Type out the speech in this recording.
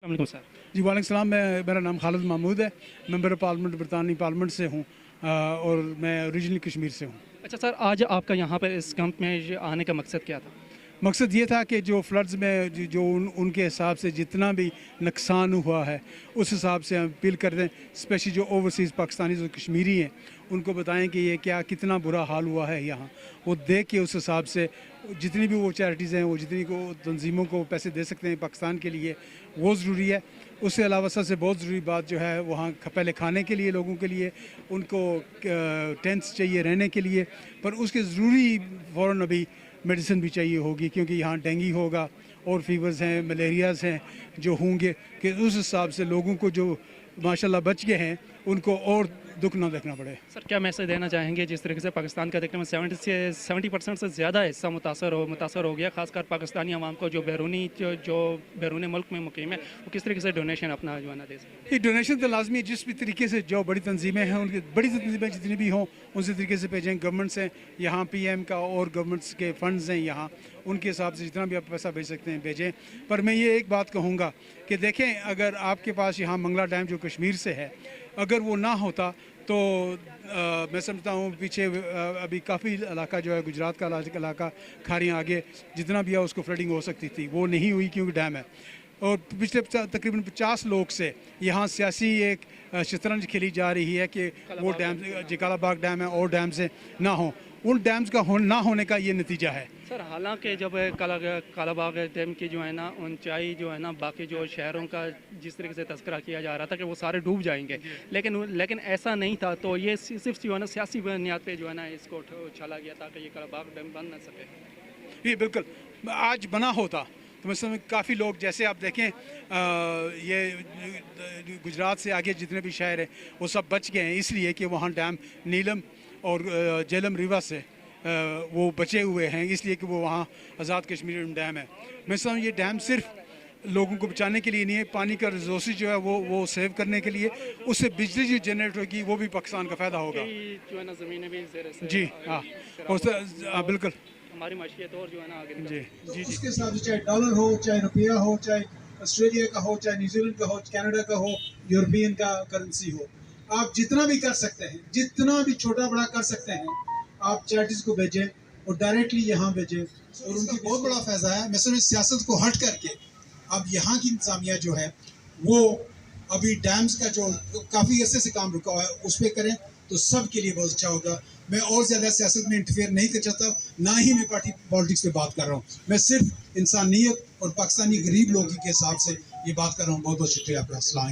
वालेकुम सर। जी वालेकुम सलाम। मेरा नाम खालिद महमूद है। मेंबर ऑफ पार्लियामेंट बरतानी पार्लियामेंट से हूँ और मैं ओरिजिनली कश्मीर से हूँ। अच्छा सर, आज आपका यहाँ पर इस कैंप में आने का मकसद क्या था? मकसद ये था कि जो फ्लड्स में जो उनके हिसाब से जितना भी नुकसान हुआ है उस हिसाब से हम अपील कर दें, स्पेशली जो ओवरसीज़ पाकिस्तानी जो कश्मीरी हैं उनको बताएं कि ये क्या कितना बुरा हाल हुआ है यहाँ। वो देख के उस हिसाब से जितनी भी वो चैरिटीज़ हैं, वो जितनी को तंजीमों को पैसे दे सकते हैं पाकिस्तान के लिए, वो ज़रूरी है। उसके अलावा सबसे बहुत ज़रूरी बात जो है वहाँ पहले खाने के लिए लोगों के लिए उनको टेंट्स चाहिए रहने के लिए, पर उसके ज़रूरी फ़ौरन अभी मेडिसिन भी चाहिए होगी, क्योंकि यहाँ डेंगू होगा और फीवर्स हैं, मलेरियाज़ हैं जो होंगे, कि उस हिसाब से लोगों को जो माशाल्लाह बच गए हैं उनको और दुख ना देखना पड़े। सर, क्या मैसेज देना चाहेंगे जिस तरीके से पाकिस्तान का देखने में 70% से ज़्यादा हिस्सा मुतासर हो गया, खासकर पाकिस्तानी अवाम को जो बैरून मुल्क में मुकीम है, वो किस तरीके से डोनेशन अपना जो है ना दे सकते? ये डोनेशन तो लाजमी, जिस भी तरीके से जो बड़ी तंजीमें हैं उनकी बड़ी तंजीमें जितनी भी हों उसी तरीके से भेजें। गवर्नमेंट्स हैं यहाँ, PM का और गवर्नमेंट्स के फंड्स हैं यहाँ, उनके हिसाब से जितना भी आप पैसा भेज सकते हैं भेजें। पर मैं ये एक बात कहूँगा कि देखें, अगर आपके पास यहाँ मंगला डैम जो कश्मीर से है, अगर वो ना होता तो मैं समझता हूँ पीछे अभी काफ़ी इलाका जो है गुजरात का इलाका खारियाँ आगे जितना भी है उसको फ्लडिंग हो सकती थी, वो नहीं हुई क्योंकि डैम है। और पिछले तकरीबन 50 लोग से यहाँ सियासी एक शतरंज खेली जा रही है कि वो डैम कालाबाग डैम है और डैम से ना हो, उन डैम्स का ना होने का ये नतीजा है। सर, हालांकि जब कालाबाग डैम की जो है ना ऊंचाई जो है ना बाकी जो शहरों का जिस तरीके से तस्करा किया जा रहा था कि वो सारे डूब जाएंगे, लेकिन ऐसा नहीं था, तो ये सिर्फ जो है ना सियासी बुनियाद पे जो है ना इसको उछाला गया ताकि ये कालाबाग डैम बन ना सके। ये बिल्कुल आज बना होता तो मैं समझ काफ़ी लोग, जैसे आप देखें ये गुजरात से आगे जितने भी शहर हैं वो सब बच गए हैं इसलिए कि वहाँ डैम नीलम और झेलम रिवर से वो बचे हुए हैं, इसलिए कि वो वहाँ आज़ाद कश्मीर डैम है। मैं समझ ये डैम सिर्फ लोगों को बचाने के लिए नहीं है, पानी का रिसोर्स जो है वो सेव करने के लिए, उससे बिजली जो जनरेट होगी वो भी पाकिस्तान का फ़ायदा होगा। जो है ना ज़मीनें भी जी हाँ, और बिल्कुल हमारी माशियत और जो है ना आगे जी जी जी उसके साथ चाहे डॉलर हो, चाहे रुपया हो, चाहे ऑस्ट्रेलिया का हो, चाहे न्यूजीलैंड का हो, कनाडा का हो, यूरोपियन का करेंसी हो, आप जितना भी कर सकते हैं, जितना भी छोटा बड़ा कर सकते हैं, आप चैरिटीज को भेजें और डायरेक्टली यहाँ भेजें। और उनकी बहुत बड़ा फायदा है। मैं समझ सियासत को हट करके अब यहाँ की इंतजामिया जो है वो अभी डैम्स का जो काफ़ी अरसे से काम रुका हुआ है उस पर करें तो सब के लिए बहुत अच्छा होगा। मैं और ज़्यादा सियासत में इंटरफेयर नहीं कर चाहता, ना ही मैं पार्टी पॉलिटिक्स पे बात कर रहा हूँ। मैं सिर्फ इंसानियत और पाकिस्तानी गरीब लोगों के हिसाब से ये बात कर रहा हूँ। बहुत बहुत शुक्रिया आपका। अस्सलाम।